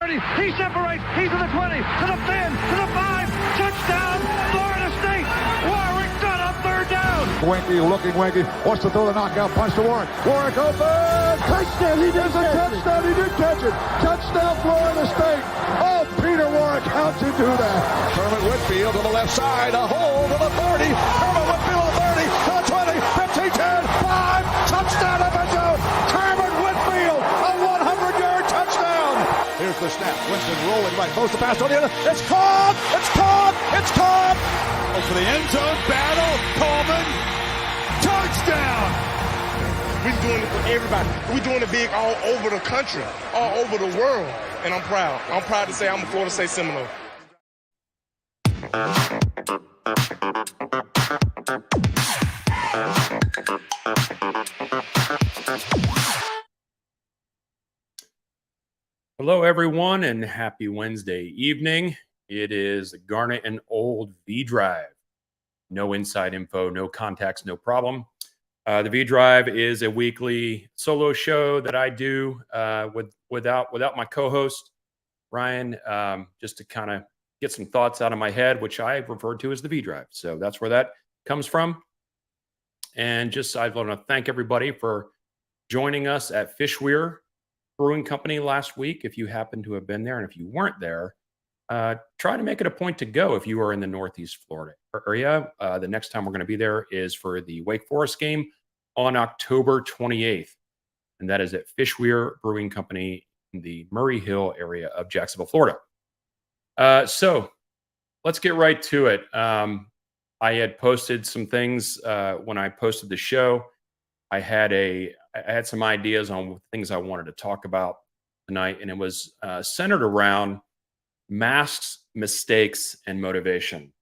He separates. He's to the 20, to the 10, to the 5. Touchdown, Florida State. Warwick got up third down. Winky looking Winky. Wants to throw the knockout punch to Warwick. Warwick open. Touchdown. He does a touchdown. He did catch it. Touchdown, Florida State. Oh, Peter Warwick, how'd you do that? Kermit Whitfield to the left side. A hole to the 30. Kermit Whitfield to the 30, to the 20, 15, 10, 5. Touchdown up and zone. Kermit Whitfield, a 100-yard touchdown. Here's the snap. Winston rolling right. Most the pass on the other. It's caught. It's caught. It's caught. Oh, for the end zone battle. Coleman. Touchdown. We're doing it for everybody. We're doing it big all over the country, all over the world. And I'm proud. I'm proud to say I'm a Florida State Seminole. Hello, everyone, and happy Wednesday evening. It is the Garnet and Old V Drive. No inside info, no contacts, no problem. The V Drive is a weekly solo show that I do without my co-host Ryan, just to kind of get some thoughts out of my head, which I refer to as the V Drive. So that's where that comes from. And just I want to thank everybody for joining us at Fishweir Brewing Company last week. If you happen to have been there, and if you weren't there, try to make it a point to go if you are in the Northeast Florida area. The next time we're going to be there is for the Wake Forest game on October 28th, and that is at Fishweir Brewing Company in the Murray Hill area of Jacksonville, Florida. So let's get right to it. I had posted some things when I posted the show. I had some ideas on things I wanted to talk about tonight, and it was centered around masks, mistakes, and motivation.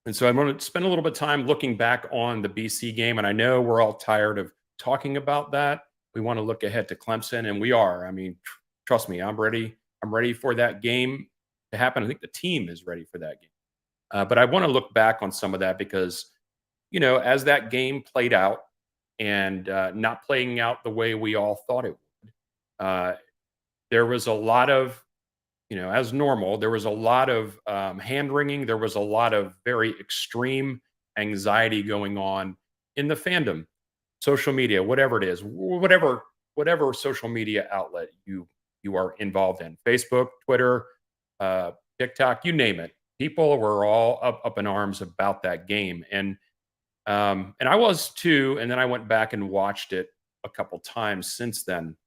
And so I want to spend a little bit of time looking back on the BC game, and I know we're all tired of talking about that. We want to look ahead to Clemson, and we are. I mean, trust me, I'm ready. I'm ready for that game to happen. I think the team is ready for that game. But I want to look back on some of that because, you know, as that game played out and not playing out the way we all thought it would, there was a lot of, you know, as normal, there was a lot of hand-wringing. There was a lot of very extreme anxiety going on in the fandom, social media, whatever it is, whatever social media outlet you are involved in, Facebook, Twitter, TikTok, you name it. People were all up in arms about that game. And I was too. And then I went back and watched it a couple times since then.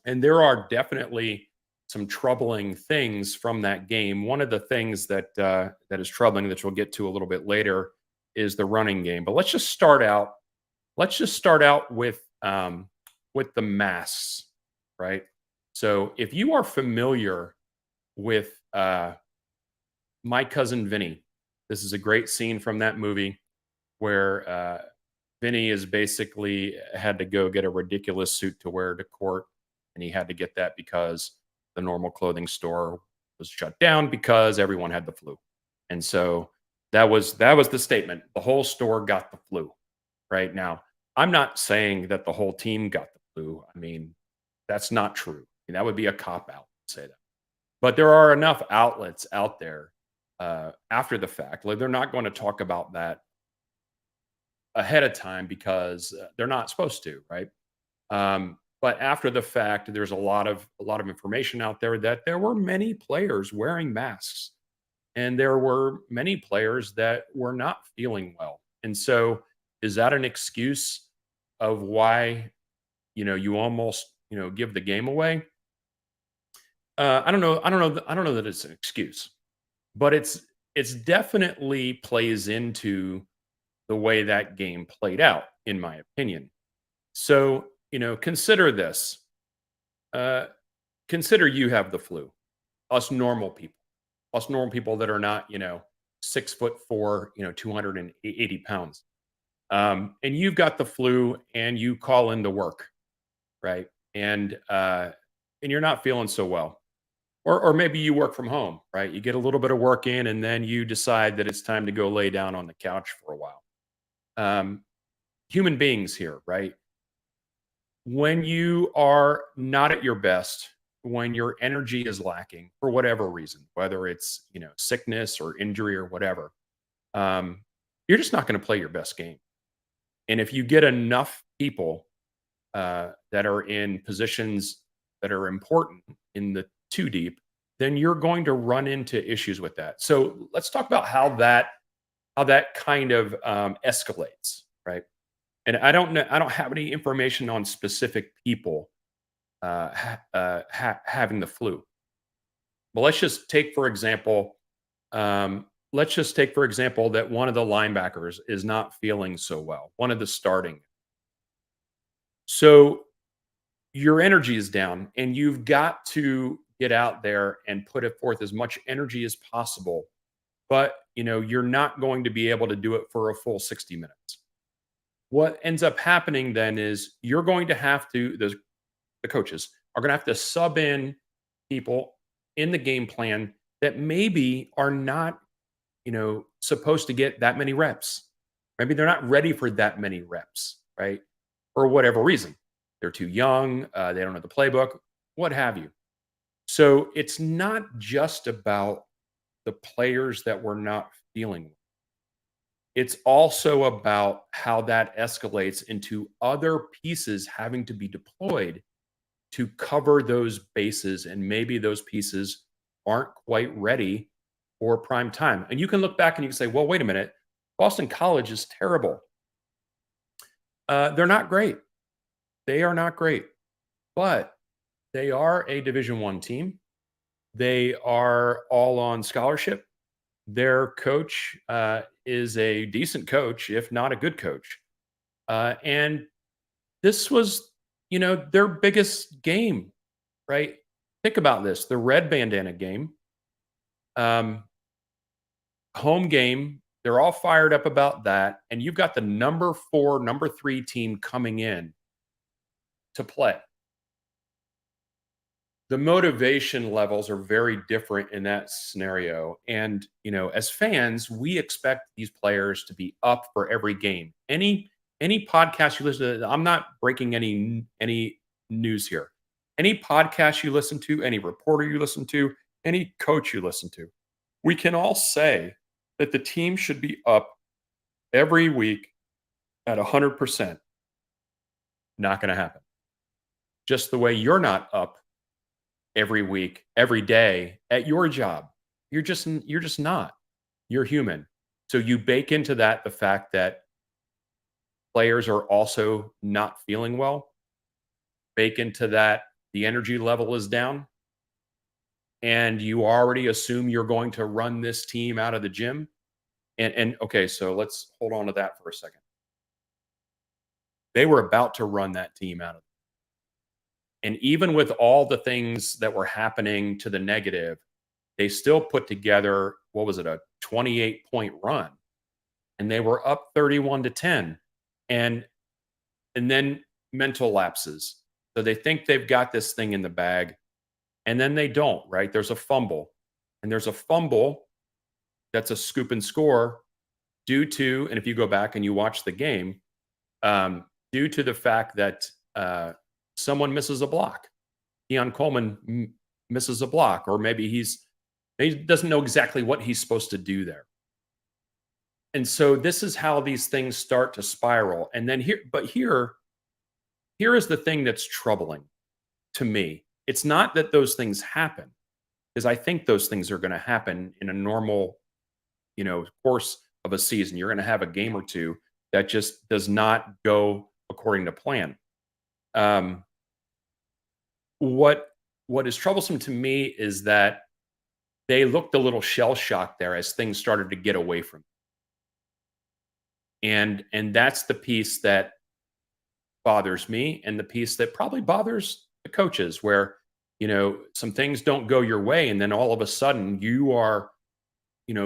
And there are definitely some troubling things from that game. One of the things that is troubling, that we'll get to a little bit later, is the running game. But let's just start out. Let's just start out with the masks, right? So if you are familiar with My Cousin Vinny, this is a great scene from that movie where Vinny is basically had to go get a ridiculous suit to wear to court, and he had to get that because the normal clothing store was shut down because everyone had the flu. And so that was the statement. The whole store got the flu. Right now, I'm not saying that the whole team got the flu. I mean, that's not true. I mean, that would be a cop-out to say that. But there are enough outlets out there after the fact. Like, they're not going to talk about that ahead of time because they're not supposed to, right? But after the fact, there's a lot of information out there that there were many players wearing masks, and there were many players that were not feeling well. And so, is that an excuse of why, you know, you almost, you know, give the game away? I don't know that it's an excuse, but it's definitely plays into the way that game played out, in my opinion. So, you know, consider this. Consider you have the flu. Us normal people that are not, you know, 6'4", you know, 280 pounds. And you've got the flu and you call into work, right? And you're not feeling so well. Or maybe you work from home, right? You get a little bit of work in and then you decide that it's time to go lay down on the couch for a while. Human beings here, right? When you are not at your best, when your energy is lacking for whatever reason, whether it's, sickness or injury or whatever, you're just not going to play your best game. And if you get enough people that are in positions that are important in the two deep, then you're going to run into issues with that. So let's talk about how that kind of escalates, right? And I don't know, I don't have any information on specific people having the flu. But let's just take for example that one of the linebackers is not feeling so well. One of the starting. So your energy is down, and you've got to get out there and put it forth as much energy as possible. But you're not going to be able to do it for a full 60 minutes. What ends up happening then is you're going to have to the coaches are going to have to sub in people in the game plan that maybe are not, supposed to get that many reps. Maybe they're not ready for that many reps, right? For whatever reason. They're too young, they don't know the playbook, what have you. So it's not just about the players that we're not feeling well. It's also about how that escalates into other pieces having to be deployed to cover those bases, and maybe those pieces aren't quite ready for prime time. And you can look back and you can say, well, wait a minute, Boston College is terrible. They're not great. They are not great, but they are a Division I team. They are all on scholarship. Their coach is a decent coach, if not a good coach. And this was, their biggest game, right? Think about this: the red bandana game, home game. They're all fired up about that, and you've got the number 4, number 3 team coming in to play. The motivation levels are very different in that scenario. And, as fans, we expect these players to be up for every game. Any podcast you listen to, I'm not breaking any news here. Any podcast you listen to, any reporter you listen to, any coach you listen to, we can all say that the team should be up every week at 100%. Not going to happen. Just the way you're not up every week, every day at your job. You're just not. You're human. So you bake into that the fact that players are also not feeling well. Bake into that the energy level is down. And you already assume you're going to run this team out of the gym. And okay, so let's hold on to that for a second. They were about to run that team out of. And even with all the things that were happening to the negative, they still put together, what was it, a 28-point run. And they were up 31-10. And then mental lapses. So they think they've got this thing in the bag, and then they don't, right? There's a fumble. And there's a fumble that's a scoop and score due to, and if you go back and you watch the game, due to the fact that someone misses a block. Keon Coleman misses a block, or maybe he doesn't know exactly what he's supposed to do there. And so this is how these things start to spiral. And then here is the thing that's troubling to me. It's not that those things happen, because I think those things are going to happen in a normal, course of a season. You're going to have a game or two that just does not go according to plan. What is troublesome to me is that they looked a little shell-shocked there as things started to get away from them. And that's the piece that bothers me, and the piece that probably bothers the coaches, where some things don't go your way, and then all of a sudden you are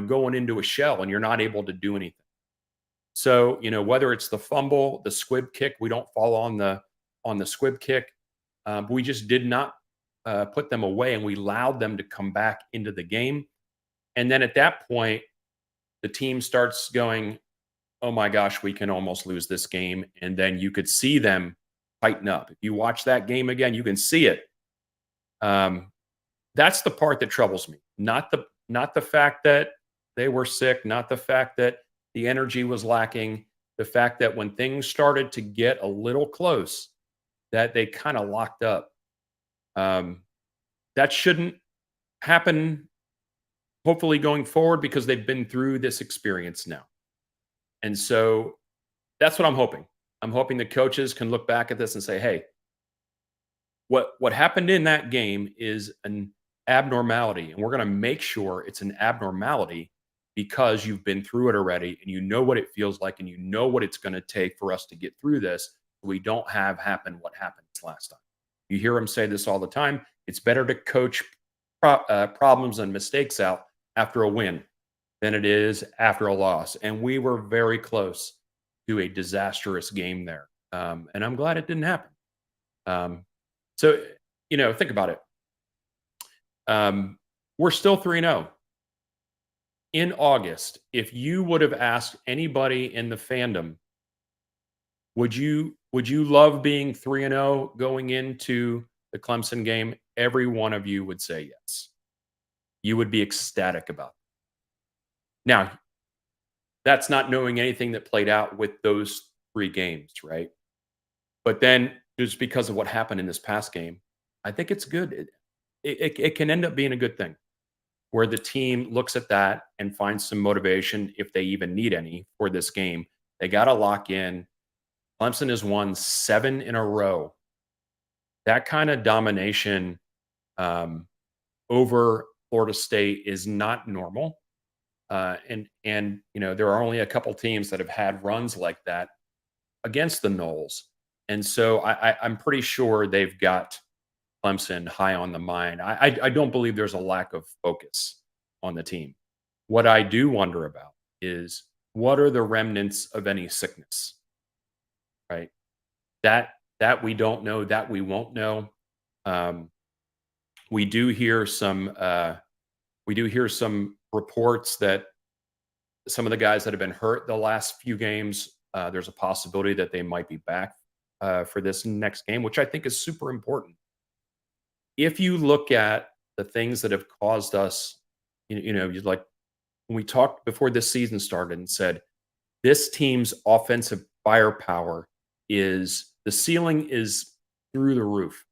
going into a shell and you're not able to do anything. So whether it's the fumble, the squib kick, we don't fall on the squib kick. We just did not put them away, and we allowed them to come back into the game. And then at that point, the team starts going, oh my gosh, we can almost lose this game. And then you could see them tighten up. If you watch that game again, you can see it. That's the part that troubles me. Not the fact that they were sick, not the fact that the energy was lacking, the fact that when things started to get a little close, that they kind of locked up. Um, that shouldn't happen, hopefully, going forward because they've been through this experience now. And so that's what I'm hoping. I'm hoping the coaches can look back at this and say, hey, what happened in that game is an abnormality, and we're going to make sure it's an abnormality because you've been through it already and you know what it feels like and you know what it's going to take for us to get through this so we don't have happen what happened last time. You hear him say this all the time. It's better to coach problems and mistakes out after a win than it is after a loss. And we were very close to a disastrous game there. And I'm glad it didn't happen. So, think about it. We're still 3-0. In August, if you would have asked anybody in the fandom, would you love being 3-0 going into the Clemson game? Every one of you would say yes. You would be ecstatic about it. Now, that's not knowing anything that played out with those 3 games, right? But then just because of what happened in this past game, I think it's good. It can end up being a good thing where the team looks at that and finds some motivation if they even need any for this game. They got to lock in. Clemson has won 7 in a row. That kind of domination over Florida State is not normal. And there are only a couple teams that have had runs like that against the Noles. And so I'm pretty sure they've got Clemson high on the mind. I don't believe there's a lack of focus on the team. What I do wonder about is what are the remnants of any sickness, right? That we don't know, that we won't know. We do hear some reports that some of the guys that have been hurt the last few games, there's a possibility that they might be back for this next game, which I think is super important. If you look at the things that have caused us, like when we talked before this season started and said, this team's offensive firepower the ceiling is through the roof.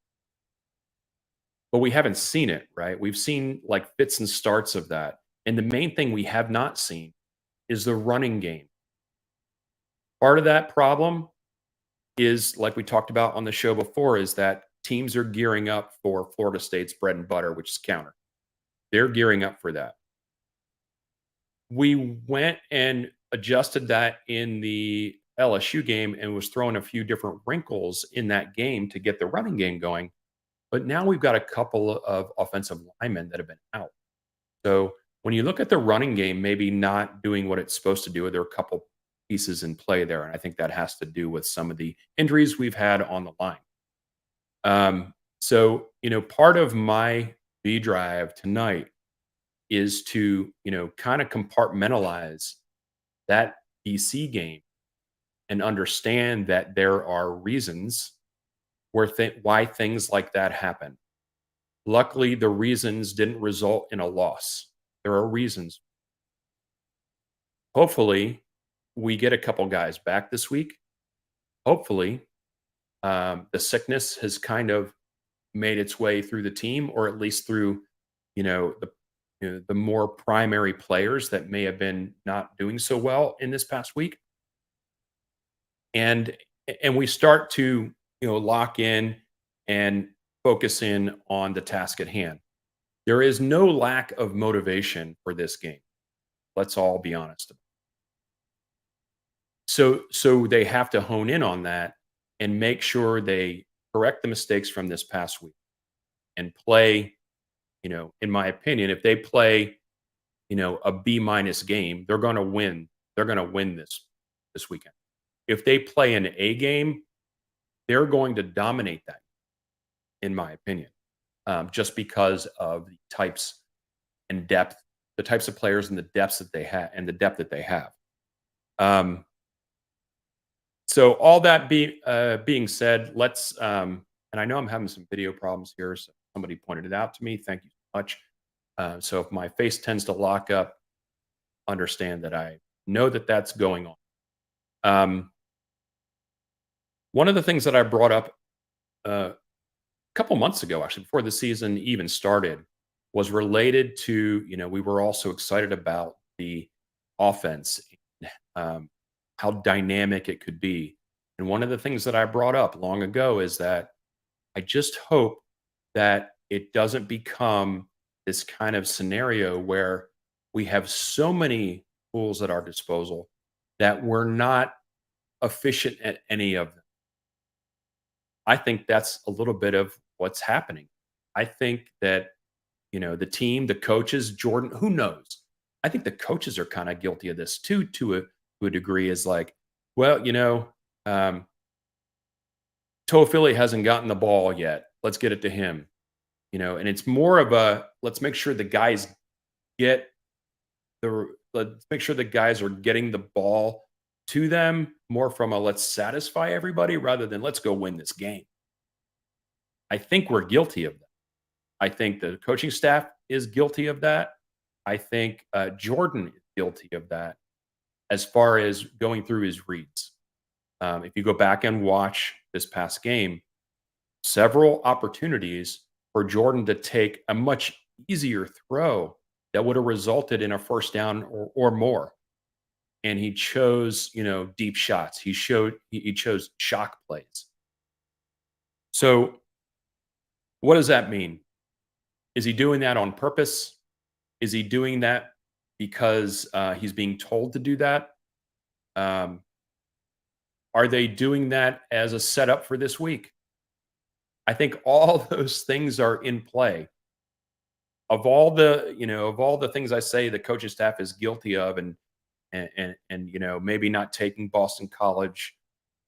But we haven't seen it, right? We've seen like fits and starts of that. And the main thing we have not seen is the running game. Part of that problem is, like we talked about on the show before, is that teams are gearing up for Florida State's bread and butter, which is counter. They're gearing up for that. We went and adjusted that in the LSU game and was throwing a few different wrinkles in that game to get the running game going. But now we've got a couple of offensive linemen that have been out. So when you look at the running game, maybe not doing what it's supposed to do, there are a couple pieces in play there. And I think that has to do with some of the injuries we've had on the line. So, part of my B drive tonight is to, kind of compartmentalize that BC game and understand that there are reasons why things like that happen. Luckily, the reasons didn't result in a loss. There are reasons. Hopefully, we get a couple guys back this week. Hopefully, the sickness has kind of made its way through the team, or at least through, the more primary players that may have been not doing so well in this past week. And we start to, lock in and focus in on the task at hand. There is no lack of motivation for this game. Let's all be honest. So they have to hone in on that and make sure they correct the mistakes from this past week and play, in my opinion, if they play, a B- game, they're going to win. They're going to win this weekend. If they play an A game, they're going to dominate that, in my opinion, just because of the types and depth, the types of players and the depths that they have and the depth that they have. So all that being said, let's and I know I'm having some video problems here, so Somebody pointed it out to me. Thank you so much. So if my face tends to lock up, understand that I know that that's going on. One of the things that I brought up a couple months ago, actually, before the season even started, was related to, we were also excited about the offense, um, how dynamic it could be. And one of the things that I brought up long ago is that I just hope that it doesn't become this kind of scenario where we have so many tools at our disposal that we're not efficient at any of them. I think that's a little bit of what's happening. I think that, the team, the coaches, Jordan, who knows? I think the coaches are kind of guilty of this too, to a degree, is like, well, Toafili hasn't gotten the ball yet. Let's get it to him. And it's more of a, let's make sure the guys get let's make sure the guys are getting the ball to them, more from a let's satisfy everybody rather than let's go win this game. I think we're guilty of that. I think the coaching staff is guilty of that. I think Jordan is guilty of that as far as going through his reads. If you go back and watch this past game, several opportunities for Jordan to take a much easier throw that would have resulted in a first down or more. And he chose, deep shots. He chose shock plays. So what does that mean? Is he doing that on purpose? Is he doing that because he's being told to do that? Are they doing that as a setup for this week? I think all those things are in play. Of all the things I say the coaching staff is guilty of, and maybe not taking Boston College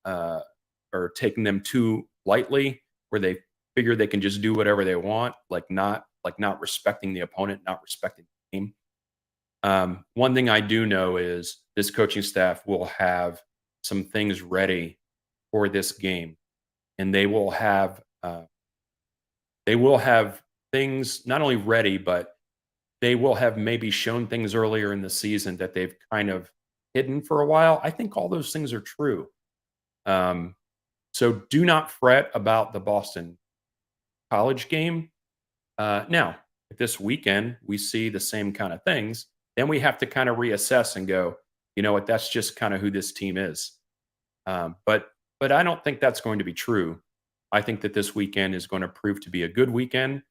or taking them too lightly, where they figure they can just do whatever they want, like not respecting the opponent, not respecting the team. One thing I do know is this coaching staff will have some things ready for this game, and they will have things not only ready, but they will have maybe shown things earlier in the season that they've kind of hidden for a while. I think all those things are true. So do not fret about the Boston College game. Now, if this weekend we see the same kind of things, then we have to kind of reassess and go, you know what, that's just kind of who this team is. But I don't think that's going to be true. I think that this weekend is going to prove to be a good weekend.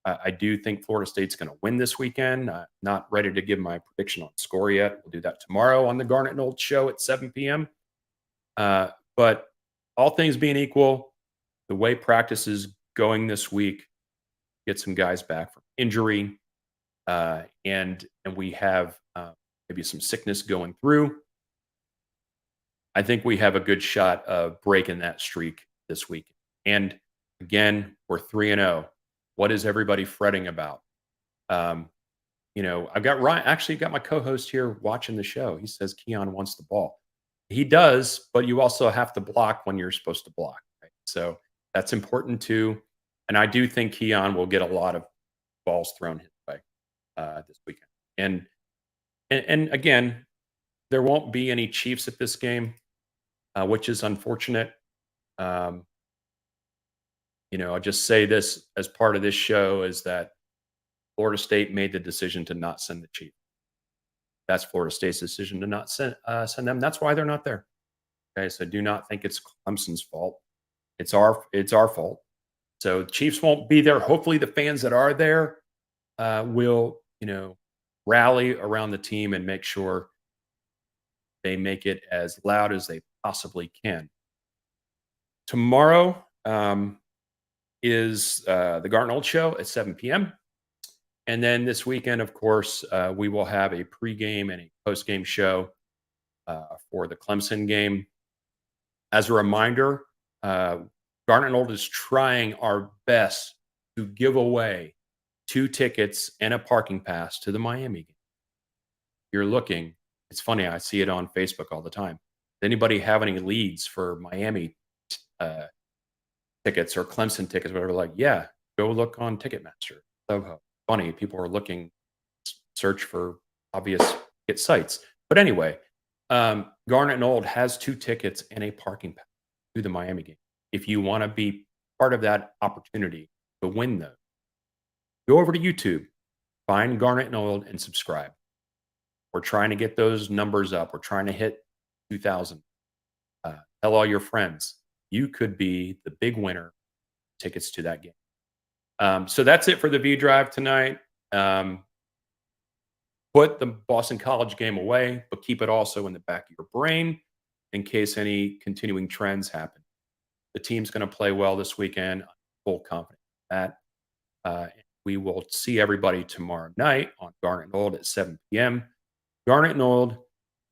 I do think Florida State's going to win this weekend. Not ready to give my prediction on score yet. We'll do that tomorrow on the Garnet and Old Show at 7 p.m. But all things being equal, the way practice is going this week, get some guys back from injury, and we have maybe some sickness going through. I think we have a good shot of breaking that streak this week. And again, we're 3-0. What is everybody fretting about? I've got Ryan, actually got my co-host here watching the show. He says Keon wants the ball. He does, but you also have to block when you're supposed to block. Right? So that's important too. And I do think Keon will get a lot of balls thrown his way this weekend. And again, there won't be any Chiefs at this game, which is unfortunate. I'll just say this as part of this show is that Florida State made the decision to not send the Chiefs. That's Florida State's decision to not send them. That's why they're not there. Okay, so do not think it's Clemson's fault. It's our fault. So Chiefs won't be there. Hopefully, the fans that are there will rally around the team and make sure they make it as loud as they possibly can. Tomorrow is the Garnet Old Show at 7 p.m. And then this weekend, of course, we will have a pregame and a postgame show for the Clemson game. As a reminder, Garnet and Old is trying our best to give away 2 tickets and a parking pass to the Miami game. You're looking. It's funny. I see it on Facebook all the time. Does anybody have any leads for Miami tickets or Clemson tickets, whatever? Like, yeah, go look on Ticketmaster, Soho. Funny, people are looking, search for obvious ticket sites. But anyway, Garnet and Old has 2 tickets and a parking pass to the Miami game. If you want to be part of that opportunity to win those, go over to YouTube, find Garnet and Old, and subscribe. We're trying to get those numbers up. We're trying to hit 2,000. Tell all your friends. You could be the big winner. Tickets to that game. So that's it for the V Drive tonight. Put the Boston College game away, but keep it also in the back of your brain in case any continuing trends happen. The team's going to play well this weekend. I'm full confidence in that. We will see everybody tomorrow night on Garnet and Old at 7 p.m. Garnet and Old,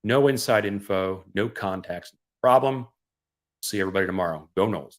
no inside info, no contacts, no problem. See everybody tomorrow. Go Noles.